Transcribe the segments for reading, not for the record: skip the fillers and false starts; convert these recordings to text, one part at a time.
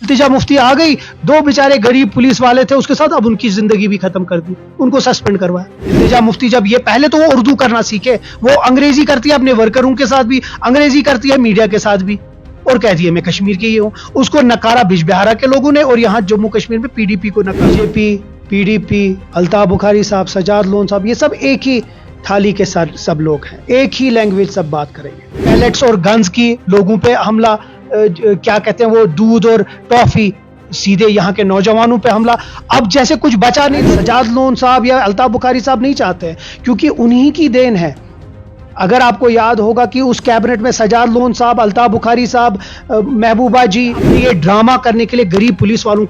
इल्तिजा मुफ्ती आ गई, दो बेचारे गरीब पुलिस वाले थे उसके साथ, अब उनकी जिंदगी भी खत्म कर दी, उनको सस्पेंड करवाया। इल्तिजा मुफ्ती जब ये पहले तो वो उर्दू करना सीखे, वो अंग्रेजी करती है अपने वर्करों के साथ भी, अंग्रेजी करती है मीडिया के साथ भी, और कहती है मैं कश्मीर की ही हूँ। उसको नकारा बिजबिहारा के लोगों ने, और यहाँ जम्मू कश्मीर में पीडीपी को नकारा। बीजेपी, पीडीपी, अल्ताफ बुखारी साहब, सजाद लोन साहब, ये सब एक ही थाली के साथ सब लोग हैं, एक ही लैंग्वेज सब बात करेंगे। पैलेट्स और गन्स की लोगों पे हमला, क्या कहते हैं वो दूध और टॉफी, सीधे यहाँ के नौजवानों पे हमला। अब जैसे कुछ बचा नहीं, सजाद लोन साहब या अल्ताफ बुखारी साहब नहीं चाहते हैं, क्योंकि उन्हीं की देन है। अगर आपको याद होगा कि उस कैबिनेट में सजाद लोन साहब, अल्ताफ बुखारी साहब, महबूबा जी, ये ड्रामा करने के लिए गरीब पुलिस वालों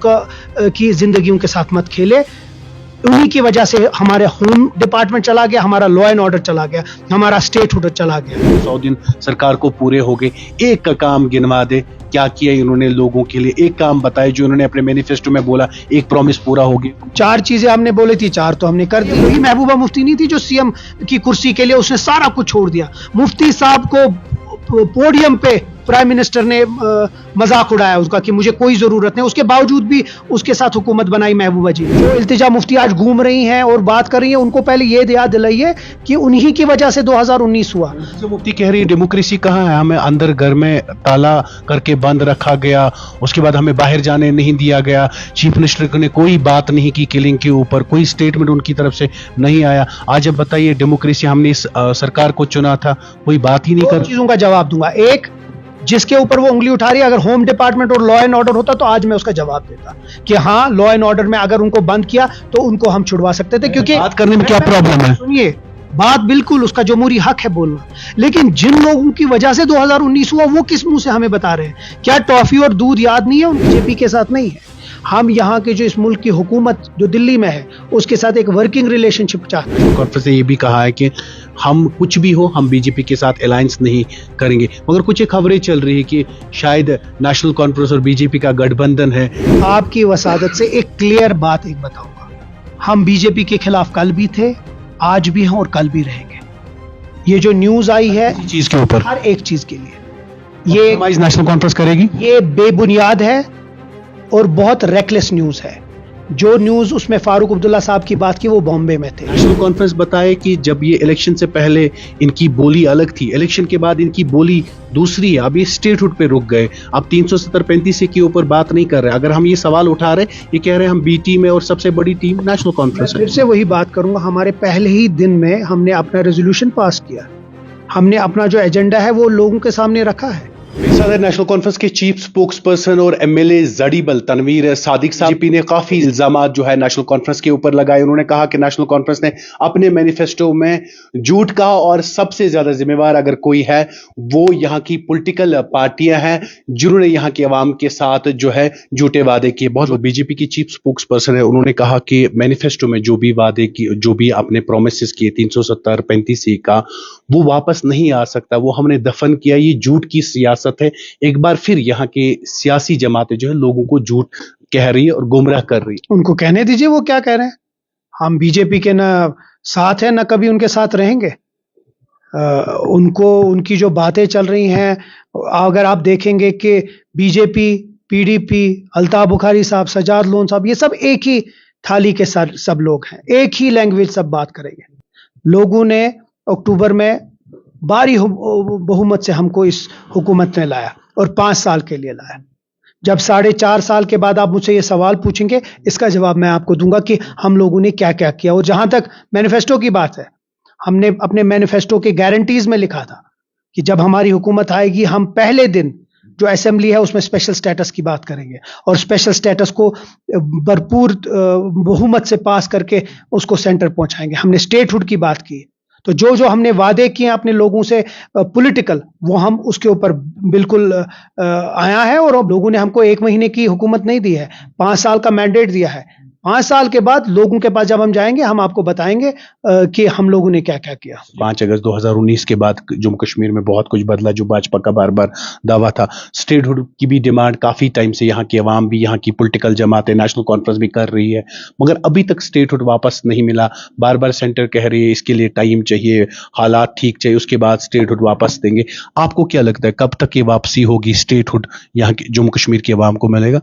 की जिंदगियों के साथ मत खेले। उन्हीं की वजह से हमारे होम डिपार्टमेंट चला गया, हमारा लॉ एंड ऑर्डर चला गया, हमारा स्टेट हुड चला गया। 100 दिन सरकार को पूरे हो गए, एक का काम गिनवा दे, क्या किया इन्होंने लोगों के लिए? एक काम बताए जो इन्होंने अपने मैनिफेस्टो में बोला, एक प्रॉमिस पूरा हो गया। 4 चीजें हमने बोली थी, 4 तो हमने कर दी। वही महबूबा मुफ्ती नहीं थी जो सीएम की कुर्सी के लिए उसने सारा कुछ छोड़ दिया। मुफ्ती साहब को पोडियम पे प्राइम मिनिस्टर ने मजाक उड़ाया उसका कि मुझे कोई जरूरत नहीं, उसके बावजूद भी उसके साथ हुकूमत बनाई महबूबा जी। जो इल्तिजा मुफ्ती आज घूम रही हैं और बात कर रही हैं, उनको पहले ये याद दिलाइए कि उन्हीं की वजह से 2019 हुआ। मुफ्ती कह रही है डेमोक्रेसी कहाँ है, हमें अंदर घर में ताला करके बंद रखा गया, उसके बाद हमें बाहर जाने नहीं दिया गया, चीफ मिनिस्टर ने कोई बात नहीं की किलिंग के ऊपर, कोई स्टेटमेंट उनकी तरफ से नहीं आया। आज अब बताइए डेमोक्रेसी, हमने इस सरकार को चुना था, कोई बात ही नहीं कर। चीजों का जवाब दूंगा। एक, जिसके ऊपर वो उंगली उठा रही है, अगर होम डिपार्टमेंट और लॉ एंड ऑर्डर होता तो आज मैं उसका जवाब देता कि हाँ, लॉ एंड ऑर्डर में अगर उनको बंद किया तो उनको हम छुड़वा सकते थे, क्योंकि बात करने में क्या प्रॉब्लम है? सुनिए, बात बिल्कुल उसका जमहूरी हक है बोलना, लेकिन जिन लोगों की वजह से 2019 हुआ वो किस मुंह से हमें बता रहे हैं? क्या टॉफी और दूध याद नहीं है? उनकी बीजेपी के साथ नहीं है। हम यहाँ के जो इस मुल्क की हुकूमत जो दिल्ली में है उसके साथ एक वर्किंग रिलेशनशिप चाहते हैं। कॉन्फ्रेंस ने ये भी कहा है कि हम कुछ भी हो, हम बीजेपी के साथ अलायंस नहीं करेंगे, मगर कुछ खबरें चल रही है कि शायद नेशनल कॉन्फ्रेंस और बीजेपी का गठबंधन है। आपकी वसादत से एक क्लियर बात एक बताऊंगा, हम बीजेपी के खिलाफ कल भी थे, आज भी हैं और कल भी रहेंगे। ये जो न्यूज आई है चीज के ऊपर, हर एक चीज के लिए, ये नेशनल कॉन्फ्रेंस करेगी, ये बेबुनियाद है और बहुत रेकलेस न्यूज है। जो न्यूज उसमें फारूक अब्दुल्ला साहब की बात की वो बॉम्बे में थे। नेशनल कॉन्फ्रेंस बताए कि जब ये इलेक्शन से पहले इनकी बोली अलग थी, इलेक्शन के बाद इनकी बोली दूसरी है, अब ये स्टेटहुड पे रुक गए, अब 370-35 के ऊपर बात नहीं कर रहे। अगर हम ये सवाल उठा रहे, ये कह रहे हैं हम बी टीम है और सबसे बड़ी टीम नेशनल कॉन्फ्रेंस है। फिर से वही बात करूंगा, हमारे पहले ही दिन में हमने अपना रेजोल्यूशन पास किया, हमने अपना जो एजेंडा है वो लोगों के सामने रखा है। नेशनल कॉन्फ्रेंस के चीफ स्पोक्स पर्सन और एमएलए जड़ीबल तनवीर सादिक साहब बीजेपी ने काफी इल्जामात जो है नेशनल कॉन्फ्रेंस के ऊपर लगाए। उन्होंने कहा कि नेशनल कॉन्फ्रेंस ने अपने मैनिफेस्टो में झूठ कहा और सबसे ज्यादा जिम्मेवार अगर कोई है वो यहाँ की पॉलिटिकल पार्टियां हैं जिन्होंने यहाँ की आवाम के साथ जो है झूठे वादे किए। बहुत बीजेपी की चीफ स्पोक्स पर्सन है, उन्होंने कहा कि मैनिफेस्टो में जो भी वादे की, जो भी अपने प्रोमिस किए 370-35 का, वो वापस नहीं आ सकता, वो हमने दफन किया। ये झूठ की सियासत है। एक बार फिर यहाँ के सियासी जमातें जो है लोगों को झूठ कह रही है और गुमराह कर रही है। उनको कहने दीजिए वो क्या कह रहे हैं। हम बीजेपी के ना साथ हैं ना कभी उनके साथ रहेंगे। उनको उनकी जो बातें चल रही हैं, अगर आप देखेंगे कि बीजेपी, पीडीपी, अल्ताफ बुखारी साहब, सजाद लोन साहब, ये सब एक ही थाली के साथ सब लोग हैं, एक ही लैंग्वेज सब बात करेंगे। लोगों ने अक्टूबर में भारी बहुमत से हमको इस हुकूमत ने लाया और 5 साल के लिए लाया। जब 4.5 साल के बाद आप मुझसे ये सवाल पूछेंगे, इसका जवाब मैं आपको दूंगा कि हम लोगों ने क्या क्या किया। और जहां तक मैनिफेस्टो की बात है, हमने अपने मैनिफेस्टो के गारंटीज में लिखा था कि जब हमारी हुकूमत आएगी हम पहले दिन जो असेंबली है उसमें स्पेशल स्टेटस की बात करेंगे और स्पेशल स्टेटस को भरपूर बहुमत से पास करके उसको सेंटर पहुंचाएंगे। हमने स्टेटहुड की बात की। तो जो हमने वादे किए अपने लोगों से पॉलिटिकल, वो हम उसके ऊपर बिल्कुल आया है। और अब लोगों ने हमको 1 महीने की हुकूमत नहीं दी है, 5 साल का मैंडेट दिया है। 5 साल के बाद लोगों के पास जब हम जाएंगे, हम आपको बताएंगे कि हम लोगों ने क्या क्या किया। 5 अगस्त 2019 के बाद जम्मू कश्मीर में बहुत कुछ बदला, जो भाजपा का बार बार दावा था। स्टेटहुड की भी डिमांड काफी टाइम से यहाँ की आवाम भी, यहाँ की पॉलिटिकल जमातें, नेशनल कॉन्फ्रेंस भी कर रही है, मगर अभी तक स्टेटहुड वापस नहीं मिला। बार बार सेंटर कह रही है इसके लिए टाइम चाहिए, हालात ठीक चाहिए, उसके बाद स्टेटहुड वापस देंगे। आपको क्या लगता है कब तक ये वापसी होगी, स्टेटहुड यहाँ की जम्मू कश्मीर की आवाम को मिलेगा?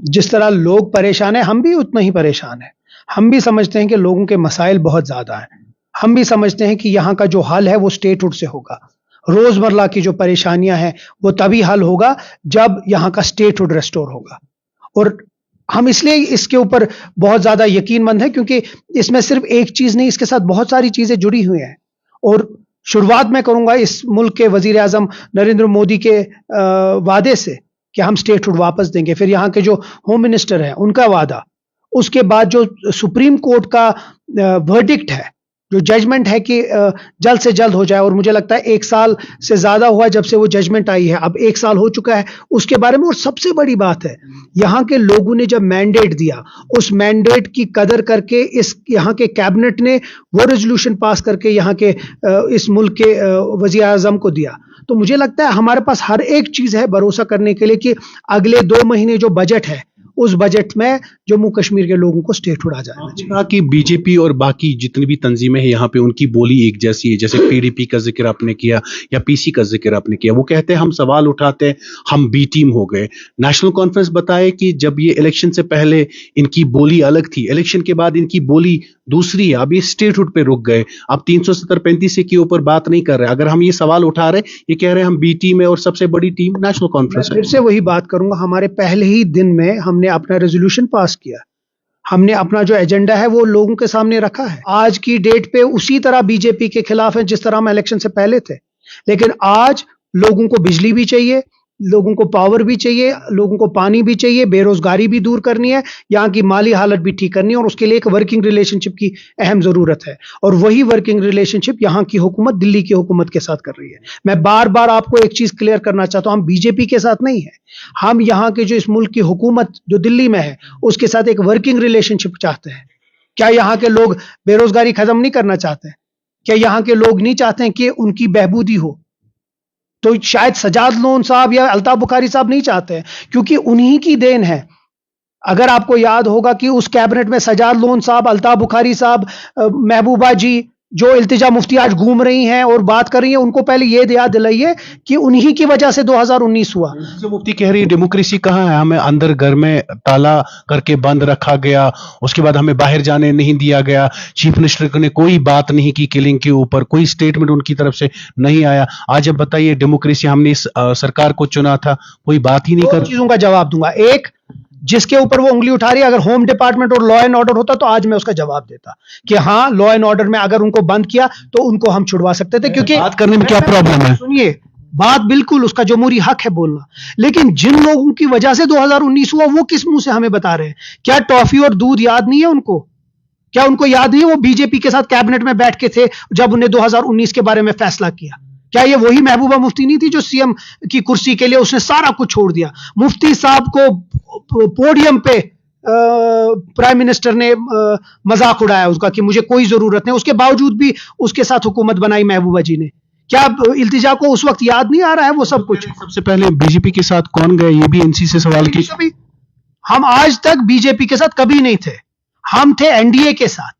जिस तरह लोग परेशान हैं, हम भी उतना ही परेशान हैं। हम भी समझते हैं कि लोगों के मसाइल बहुत ज़्यादा हैं। हम भी समझते हैं कि यहाँ का जो हल है वो स्टेटहुड से होगा। रोज़मर्रा की जो परेशानियां हैं वो तभी हल होगा जब यहाँ का स्टेटहुड रेस्टोर होगा। और हम इसलिए इसके ऊपर बहुत ज़्यादा यकीनमंद हैं क्योंकि इसमें सिर्फ एक चीज़ नहीं, इसके साथ बहुत सारी चीज़ें जुड़ी हुई हैं। और शुरुआत मैं करूँगा इस मुल्क के वज़ीर आज़म नरेंद्र मोदी के वादे से कि हम स्टेटहुड वापस देंगे। फिर यहाँ के जो होम मिनिस्टर हैं उनका वादा, उसके बाद जो सुप्रीम कोर्ट का वर्डिक्ट है, जो जजमेंट है कि जल्द से जल्द हो जाए। और मुझे लगता है 1 साल से ज़्यादा हुआ जब से वो जजमेंट आई है, अब 1 साल हो चुका है उसके बारे में। और सबसे बड़ी बात है, यहाँ के लोगों ने जब मैंडेट दिया, उस मैंडेट की कदर करके इस यहाँ के कैबिनेट ने वो रेजोल्यूशन पास करके यहाँ के इस मुल्क के वज़ीर आज़म को दिया। तो मुझे लगता है हमारे पास हर एक चीज़ है भरोसा करने के लिए कि अगले 2 महीने जो बजट है, उस बजट में जम्मू कश्मीर के लोगों को स्टेटहुड आ जाना चाहिए। कहा कि बीजेपी और बाकी जितनी भी तंजीमें हैं यहाँ पे उनकी बोली एक जैसी है, जैसे पीडीपी का जिक्र आपने किया या पीसी का जिक्र आपने किया। वो कहते हैं हम सवाल उठाते हैं, हम बी टीम हो गए। नेशनल कॉन्फ्रेंस बताए कि जब ये इलेक्शन से पहले इनकी बोली अलग थी, इलेक्शन के बाद इनकी बोली दूसरी है। अब ये स्टेटहुड पे रुक गए, अब 370-35 के ऊपर बात नहीं कर रहे। अगर हम ये सवाल उठा रहे, ये कह रहे हैं हम बी टीम है और सबसे बड़ी टीम नेशनल कॉन्फ्रेंस है। फिर से वही बात करूंगा, हमारे पहले ही दिन में हमने अपना रेजोल्यूशन पास किया, हमने अपना जो एजेंडा है वो लोगों के सामने रखा है। आज की डेट पे उसी तरह बीजेपी के खिलाफ है जिस तरह हम इलेक्शन से पहले थे। लेकिन आज लोगों को बिजली भी चाहिए, लोगों को पावर भी चाहिए, लोगों को पानी भी चाहिए, बेरोजगारी भी दूर करनी है, यहाँ की माली हालत भी ठीक करनी है। और उसके लिए एक वर्किंग रिलेशनशिप की अहम जरूरत है। और वही वर्किंग रिलेशनशिप यहाँ की हुकूमत दिल्ली की हुकूमत के साथ कर रही है। मैं बार बार आपको एक चीज क्लियर करना चाहता हूं, हम बीजेपी के साथ नहीं है, हम यहाँ के जो इस मुल्क की हुकूमत जो दिल्ली में है उसके साथ एक वर्किंग रिलेशनशिप चाहते हैं। क्या यहाँ के लोग बेरोजगारी खत्म नहीं करना चाहते? क्या यहाँ के लोग नहीं चाहते हैं कि उनकी बहबूदी हो? तो शायद सजाद लोन साहब या अल्ताफ बुखारी साहब नहीं चाहते हैं, क्योंकि उन्हीं की देन है। अगर आपको याद होगा कि उस कैबिनेट में सजाद लोन साहब, अल्ताफ बुखारी साहब, महबूबा जी जो इल्तिजा मुफ्ती आज घूम रही हैं और बात कर रही हैं, उनको पहले ये याद दिलाइए कि उन्हीं की वजह से 2019 हुआ। मुफ्ती कह रही है डेमोक्रेसी कहाँ है, हमें अंदर घर में ताला करके बंद रखा गया, उसके बाद हमें बाहर जाने नहीं दिया गया, चीफ मिनिस्टर ने कोई बात नहीं की किलिंग के ऊपर, कोई स्टेटमेंट उनकी तरफ से नहीं आया। आज अब बताइए डेमोक्रेसी, हमने इस सरकार को चुना था, कोई बात ही नहीं कर। चीजों का जवाब दूंगा। एक, जिसके ऊपर वो उंगली उठा रही है, अगर होम डिपार्टमेंट और लॉ एंड ऑर्डर होता तो आज मैं उसका जवाब देता कि हाँ, लॉ एंड ऑर्डर में अगर उनको बंद किया तो उनको हम छुड़वा सकते थे। क्योंकि बात करने में क्या प्रॉब्लम है? सुनिए, बात बिल्कुल उसका जमहूरी हक है बोलना, लेकिन जिन लोगों की वजह से 2019 हुआ वो किस मुंह से हमें बता रहे हैं? क्या टॉफी और दूध याद नहीं है उनको? क्या उनको याद नहीं है वो बीजेपी के साथ कैबिनेट में बैठ के थे जब उन्हें 2019 के बारे में फैसला किया? क्या ये वही महबूबा मुफ्ती नहीं थी जो सीएम की कुर्सी के लिए उसने सारा कुछ छोड़ दिया? मुफ्ती साहब को पोडियम पे प्राइम मिनिस्टर ने मजाक उड़ाया उसका कि मुझे कोई जरूरत नहीं, उसके बावजूद भी उसके साथ हुकूमत बनाई महबूबा जी ने। क्या इल्तिजा को उस वक्त याद नहीं आ रहा है वो सब कुछ? सबसे पहले बीजेपी के साथ कौन गए, ये भी एनसी से सवाल की। हम आज तक बीजेपी के साथ कभी नहीं थे, हम थे एनडीए के साथ।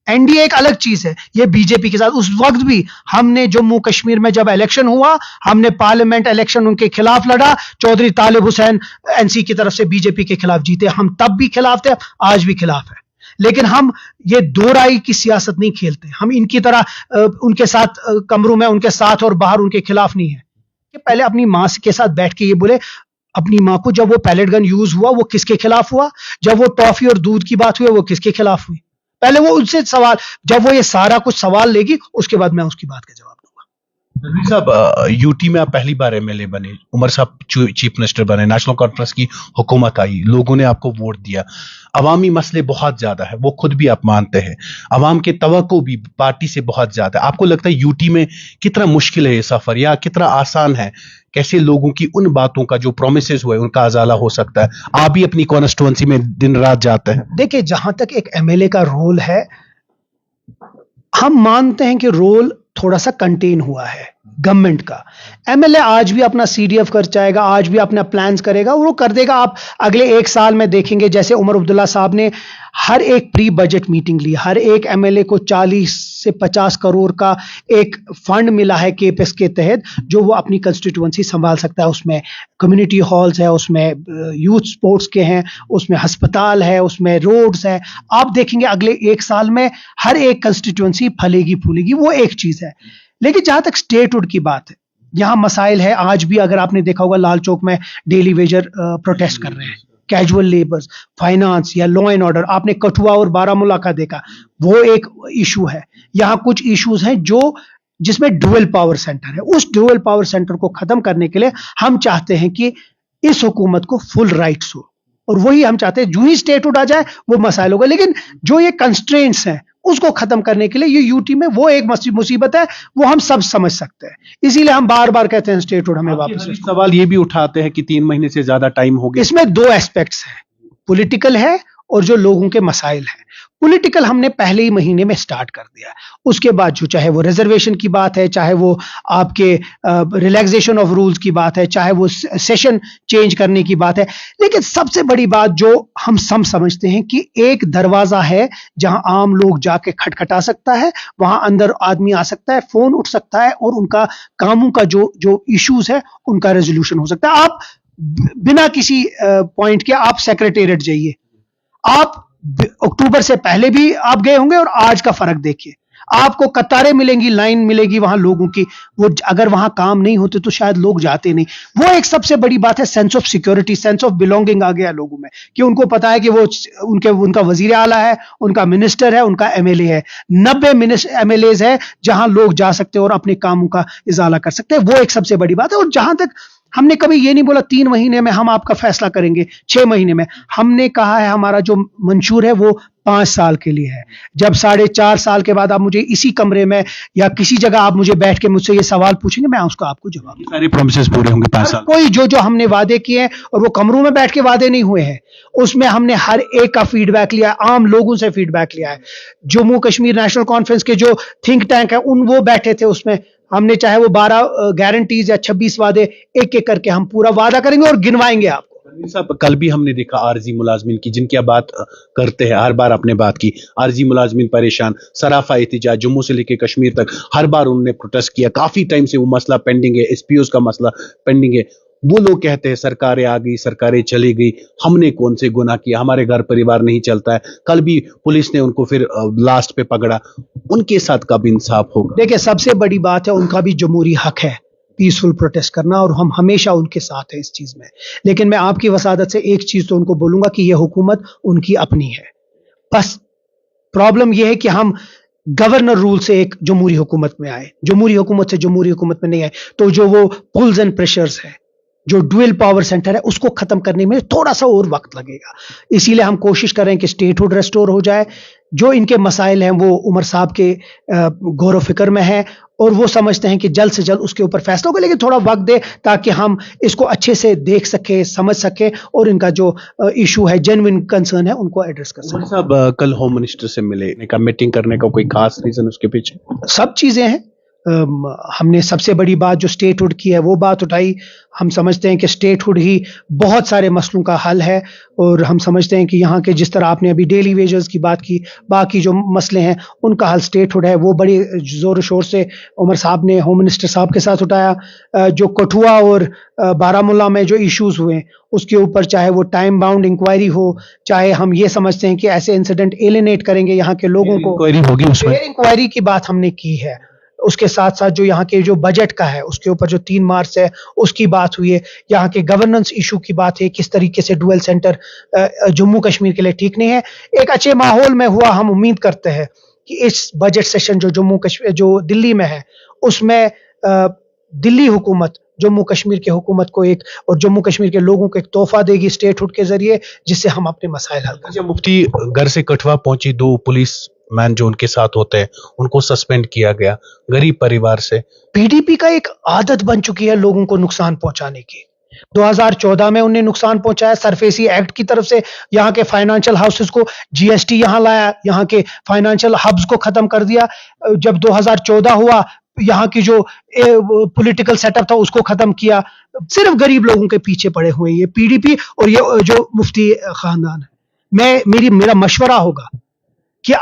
एनडीए एक अलग चीज है, ये बीजेपी के साथ। उस वक्त भी हमने जम्मू कश्मीर में जब इलेक्शन हुआ, हमने पार्लियामेंट इलेक्शन उनके खिलाफ लड़ा, चौधरी तालिब हुसैन एनसी की तरफ से बीजेपी के खिलाफ जीते। हम तब भी खिलाफ थे, आज भी खिलाफ है। लेकिन हम ये दो राय की सियासत नहीं खेलते। हम इनकी तरह उनके साथ कमरों में उनके साथ और बाहर उनके खिलाफ नहीं है। कि पहले अपनी मां के साथ बैठ के ये बोले, अपनी मां को जब वो पैलेट गन यूज हुआ वो किसके खिलाफ हुआ? जब वो टॉफी और दूध की बात हुई वो किसके खिलाफ हुई? पहले वो उनसे सवाल, जब वो ये सारा कुछ सवाल लेगी उसके बाद मैं उसकी बात का जवाब दूंगा। रणवीर साहब, यूटी में आप पहली बार एमएलए बने, उमर साहब चीफ मिनिस्टर बने, नेशनल कॉन्फ्रेंस की हुकूमत आई, लोगों ने आपको वोट दिया। अवामी मसले बहुत ज्यादा है, वो खुद भी आप मानते हैं, अवाम के तवक्को भी पार्टी से बहुत ज्यादा है। आपको लगता है यूटी में कितना मुश्किल है ये सफर या कितना आसान है? कैसे लोगों की उन बातों का जो प्रोमिसेस हुए उनका अजाला हो सकता है? आप भी अपनी कॉन्स्टिट्यूएंसी में दिन रात जाते हैं। देखिए, जहां तक एक एमएलए का रोल है, हम मानते हैं कि रोल थोड़ा सा कंटेन हुआ है। गवर्नमेंट का। एमएलए आज भी अपना सीडीएफ कर जाएगा, आज भी अपना प्लान्स करेगा, वो कर देगा। आप अगले 1 साल में देखेंगे जैसे उमर अब्दुल्ला साहब ने हर एक प्री बजट मीटिंग ली, हर एक एमएलए को 40 से 50 करोड़ का एक फंड मिला है केपीएस के तहत, जो वो अपनी कंस्टिट्यूएंसी संभाल सकता है। उसमें कम्युनिटी हॉल्स है, उसमें यूथ स्पोर्ट्स के हैं, उसमें अस्पताल है, उसमें रोड्स है। आप देखेंगे अगले 1 साल में हर एक कंस्टिट्यूएंसी फलेगी फूलेगी, वो एक चीज है। लेकिन जहां तक स्टेटहुड की बात है, यहां मसाइल है। आज भी अगर आपने देखा होगा लाल चौक में डेली वेजर प्रोटेस्ट कर रहे हैं, कैजुअल लेबर्स, फाइनेंस या लॉ एंड ऑर्डर। आपने कठुआ और बारामूला का देखा, वो एक इशू है। यहां कुछ इश्यूज हैं जो जिसमें ड्यूअल पावर सेंटर है। उस ड्यूअल पावर सेंटर को खत्म करने के लिए हम चाहते हैं कि इस हुकूमत को फुल राइट्स हो, और वही हम चाहते हैं। जो ही स्टेटहुड आ जाए वो मसाइल होगा, लेकिन जो ये कंस्ट्रेंट्स हैं उसको खत्म करने के लिए ये यूटी में वो एक मुसीबत है, वो हम सब समझ सकते हैं। इसीलिए हम बार बार कहते हैं स्टेटहुड हमें वापस। सवाल ये भी उठाते हैं कि 3 महीने से ज्यादा टाइम हो गया। इसमें 2 एस्पेक्ट्स हैं, पॉलिटिकल है और जो लोगों के मसाइल हैं। पॉलिटिकल हमने पहले ही महीने में स्टार्ट कर दिया। उसके बाद जो चाहे वो रिजर्वेशन की बात है, चाहे वो आपके रिलैक्सेशन ऑफ रूल्स की बात है, चाहे वो सेशन चेंज करने की बात है, लेकिन सबसे बड़ी बात जो हम सब समझते हैं कि एक दरवाजा है जहां आम लोग जाके खटखटा सकता है, वहां अंदर आदमी आ सकता है, फोन उठ सकता है और उनका कामों का जो इश्यूज है उनका रेजोल्यूशन हो सकता है। आप बिना किसी पॉइंट के आप सेक्रेटेरिएट जाइए, आप अक्टूबर से पहले भी आप गए होंगे और आज का फर्क देखिए। आपको कतारें मिलेंगी, लाइन मिलेगी वहां लोगों की। वो अगर वहां काम नहीं होते तो शायद लोग जाते नहीं। वो एक सबसे बड़ी बात है, sense of security, sense of belonging आ गया लोगों में, कि उनको पता है कि वो उनका वजीर आला है, उनका मिनिस्टर है, उनका एमएलए है। 90 एमएलए है जहां लोग जा सकते हैं और अपने कामों का इजाला कर सकते हैं। वो एक सबसे बड़ी बात है। और जहां तक हमने कभी ये नहीं बोला 3 महीने में हम आपका फैसला करेंगे, 6 महीने में। हमने कहा है हमारा जो मंशूर है वो 5 साल के लिए है। जब 4.5 साल के बाद आप मुझे इसी कमरे में या किसी जगह आप मुझे बैठ के मुझसे ये सवाल पूछेंगे, मैं उसका आपको जवाब दूंगा। सारे प्रोमिसेस पूरे होंगे 5 साल। कोई जो हमने वादे किए हैं, और वो कमरों में बैठ के वादे नहीं हुए हैं, उसमें हमने हर एक का फीडबैक लिया है, आम लोगों से फीडबैक लिया है। जम्मू कश्मीर नेशनल कॉन्फ्रेंस के जो थिंक टैंक है वो बैठे थे, उसमें हमने चाहे वो 12 गारंटीज या 26 वादे एक एक करके हम पूरा वादा करेंगे और गिनवाएंगे आपको। साहब, कल भी हमने देखा आरजी मुलाजमिन की, जिनकी आप बात करते हैं, हर बार आपने बात की, आरजी मुलाजमिन परेशान, सराफा एहतिजाज जम्मू से लेकर कश्मीर तक हर बार उन्होंने प्रोटेस्ट किया। काफी टाइम से वो मसला पेंडिंग है, एसपीओस का मसला पेंडिंग है। वो लोग कहते हैं सरकारें आ गई, सरकारें चली गई, हमने कौन से गुनाह किया, हमारे घर परिवार नहीं चलता है। कल भी पुलिस ने उनको फिर लास्ट पे पकड़ा। उनके साथ कब इंसाफ होगा? देखिए, सबसे बड़ी बात है, उनका भी जमहूरी हक है पीसफुल प्रोटेस्ट करना, और हम हमेशा उनके साथ हैं इस चीज में। लेकिन मैं आपकी वसादत से एक चीज तो उनको बोलूंगा कि यह हुकूमत उनकी अपनी है। बस प्रॉब्लम यह है कि हम गवर्नर रूल से एक जमहूरी हुकूमत में आए, जमहूरी हुकूमत से जमहूरी हुकूमत में नहीं आए। तो जो वो पुल्स एंड प्रेशर्स है, जो ड्यूअल पावर सेंटर है, उसको खत्म करने में थोड़ा सा और वक्त लगेगा। इसीलिए हम कोशिश कर रहे हैं कि स्टेटहुड रेस्टोर हो जाए। जो इनके मसाइल हैं वो उमर साहब के गौर फिक्र में है, और वो समझते हैं कि जल्द से जल्द उसके ऊपर फैसला होगा। लेकिन थोड़ा वक्त दे ताकि हम इसको अच्छे से देख सके, समझ सके, और इनका जो इशू है, जेन्युइन कंसर्न है, उनको एड्रेस कर सके। साहब, कल होम मिनिस्टर से मिले का, मीटिंग करने का कोई खास रीजन उसके पीछे? सब चीजें हैं। हमने सबसे बड़ी बात जो स्टेटहुड की है वो बात उठाई। हम समझते हैं कि स्टेटहुड ही बहुत सारे मसलों का हल है, और हम समझते हैं कि यहाँ के जिस तरह आपने अभी डेली वेजेस की बात की, बाकी जो मसले हैं उनका हल स्टेटहुड है। वो बड़ी जोर शोर से उमर साहब ने होम मिनिस्टर साहब के साथ उठाया। जो कठुआ और बारामूला में जो इश्यूज हुए उसके ऊपर, चाहे वो टाइम बाउंड इंक्वायरी हो, चाहे हम ये समझते हैं कि ऐसे इंसिडेंट एलिनेट करेंगे यहाँ के लोगों को, इंक्वायरी की बात हमने की है। उसके साथ साथ जो यहाँ के जो बजट का है उसके ऊपर जो 3 मार्च है उसकी बात हुई है। यहाँ के गवर्नेंस इशू की बात है, किस तरीके से डुअल सेंटर जम्मू कश्मीर के लिए ठीक नहीं है। एक अच्छे माहौल में हुआ। हम उम्मीद करते हैं कि इस बजट सेशन जो जम्मू कश्मीर जो दिल्ली में है, उसमें दिल्ली हुकूमत जम्मू कश्मीर की हुकूमत को एक, और जम्मू कश्मीर के लोगों को एक तोहफा देगी स्टेटहुड के जरिए, जिससे हम अपने मसाइल हल करें। मुफ्ती, घर से कठुआ पहुंची 2 पुलिस मैन जो उनके साथ होते हैं उनको सस्पेंड किया गया, गरीब परिवार से। पीडीपी का एक आदत बन चुकी है लोगों को नुकसान पहुंचाने की। 2014 में उन्हें नुकसान पहुंचाया सरफेसी एक्ट की तरफ से, यहाँ के फाइनेंशियल हाउसेस को जीएसटी यहाँ लाया, यहाँ के फाइनेंशियल हब्स को खत्म कर दिया। जब 2014 हुआ यहाँ की जो पॉलिटिकल सेटअप था उसको खत्म किया। सिर्फ गरीब लोगों के पीछे पड़े हुए ये पीडीपी और ये जो मुफ्ती खानदान है। मेरा मशवरा होगा कि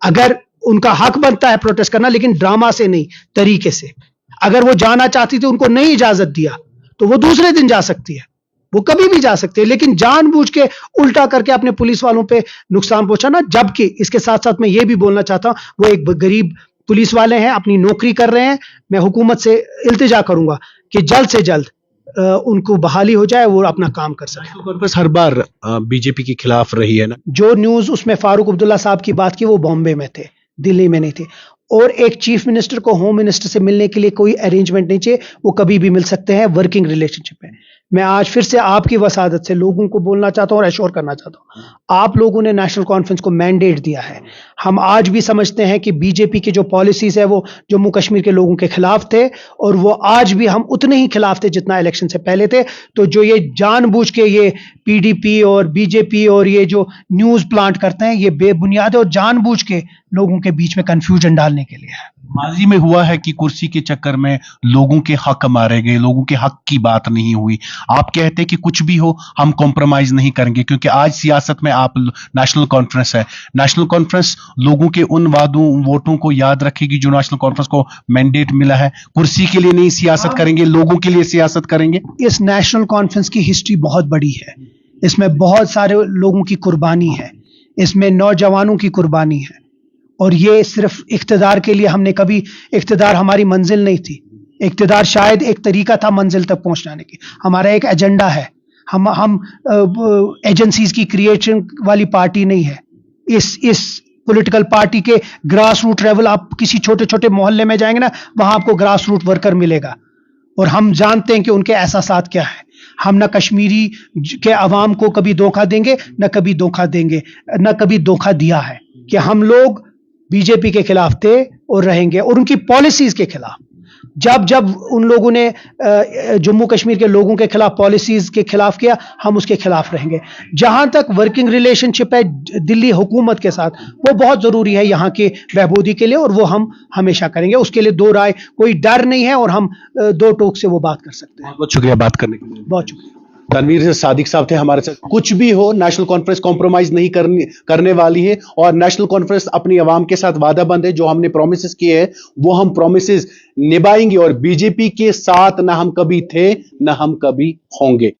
अगर उनका हक बनता है प्रोटेस्ट करना, लेकिन ड्रामा से नहीं, तरीके से। अगर वो जाना चाहती थी, उनको नहीं इजाजत दिया, तो वो दूसरे दिन जा सकती है, वो कभी भी जा सकते हैं, लेकिन जानबूझ के उल्टा करके अपने पुलिस वालों पे नुकसान पहुंचाना। जबकि इसके साथ साथ मैं ये भी बोलना चाहता हूं, वो एक गरीब पुलिस वाले हैं, अपनी नौकरी कर रहे हैं। मैं हुकूमत से इल्तिजा करूंगा कि जल्द से जल्द उनको बहाली हो जाए, वो अपना काम कर सके। नेशनल कॉन्फ्रेंस हर बार बीजेपी के खिलाफ रही है ना। जो न्यूज उसमें फारूक अब्दुल्ला साहब की बात की, वो बॉम्बे में थे, दिल्ली में नहीं थे। और एक चीफ मिनिस्टर को होम मिनिस्टर से मिलने के लिए कोई अरेंजमेंट नहीं चाहिए, वो कभी भी मिल सकते हैं वर्किंग रिलेशनशिप में। मैं आज फिर से आपकी वसादत से लोगों को बोलना चाहता हूं और एश्योर करना चाहता हूं, आप लोगों ने नेशनल कॉन्फ्रेंस को मैंडेट दिया है। हम आज भी समझते हैं कि बीजेपी की जो पॉलिसीज है वो जम्मू कश्मीर के लोगों के खिलाफ थे, और वो आज भी हम उतने ही खिलाफ थे जितना इलेक्शन से पहले थे। तो जो ये जानबूझ के ये पीडीपी और बीजेपी और ये जो न्यूज प्लांट करते हैं, ये बेबुनियाद है और जानबूझ के लोगों के बीच में कंफ्यूजन डालने के लिए है। माजी में हुआ है कि कुर्सी के चक्कर में लोगों के हक मारे गए, लोगों के हक की बात नहीं हुई। आप कहते हैं कि कुछ भी हो हम कॉम्प्रोमाइज नहीं करेंगे, क्योंकि आज सियासत में आप नेशनल कॉन्फ्रेंस है, नेशनल कॉन्फ्रेंस लोगों के उन वोटों को याद रखेगी जो नेशनल कॉन्फ्रेंस को मैंडेट मिला है। कुर्सी के लिए नहीं सियासत करेंगे, लोगों के लिए सियासत करेंगे। इस नेशनल कॉन्फ्रेंस की हिस्ट्री बहुत बड़ी है, इसमें बहुत सारे लोगों की कुर्बानी है, इसमें नौजवानों की कुर्बानी है। और ये सिर्फ इख्तिदार के लिए हमने कभी, इख्तिदार हमारी मंजिल नहीं थी, इख्तिदार शायद एक तरीका था मंजिल तक पहुंचने की। हमारा एक एजेंडा है, हम एजेंसीज की क्रिएशन वाली पार्टी नहीं है। इस पॉलिटिकल पार्टी के ग्रास रूट लेवल, आप किसी छोटे छोटे मोहल्ले में जाएंगे ना, वहां आपको ग्रास रूट वर्कर मिलेगा। और हम जानते हैं कि उनके एहसासात क्या है। हम न कश्मीरी के अवाम को कभी धोखा देंगे, न कभी धोखा देंगे, न कभी धोखा दिया है। कि हम लोग बीजेपी के खिलाफ थे और रहेंगे, और उनकी पॉलिसीज के खिलाफ। जब उन लोगों ने जम्मू कश्मीर के लोगों के खिलाफ पॉलिसीज के खिलाफ किया, हम उसके खिलाफ रहेंगे। जहां तक वर्किंग रिलेशनशिप है दिल्ली हुकूमत के साथ, वो बहुत जरूरी है यहाँ के बहबूदी के लिए, और वो हम हमेशा करेंगे। उसके लिए दो राय, कोई डर नहीं है, और हम दो टोक से वो बात कर सकते हैं। बहुत शुक्रिया बात करने के लिए। बहुत शुक्रिया। तनवीर सादिक साहब थे हमारे साथ। कुछ भी हो, नेशनल कॉन्फ्रेंस कॉम्प्रोमाइज नहीं करने वाली है, और नेशनल कॉन्फ्रेंस अपनी आवाम के साथ वादाबंद है। जो हमने प्रोमिसेस किए हैं वो हम प्रोमिसेस निभाएंगे, और बीजेपी के साथ ना हम कभी थे ना हम कभी होंगे।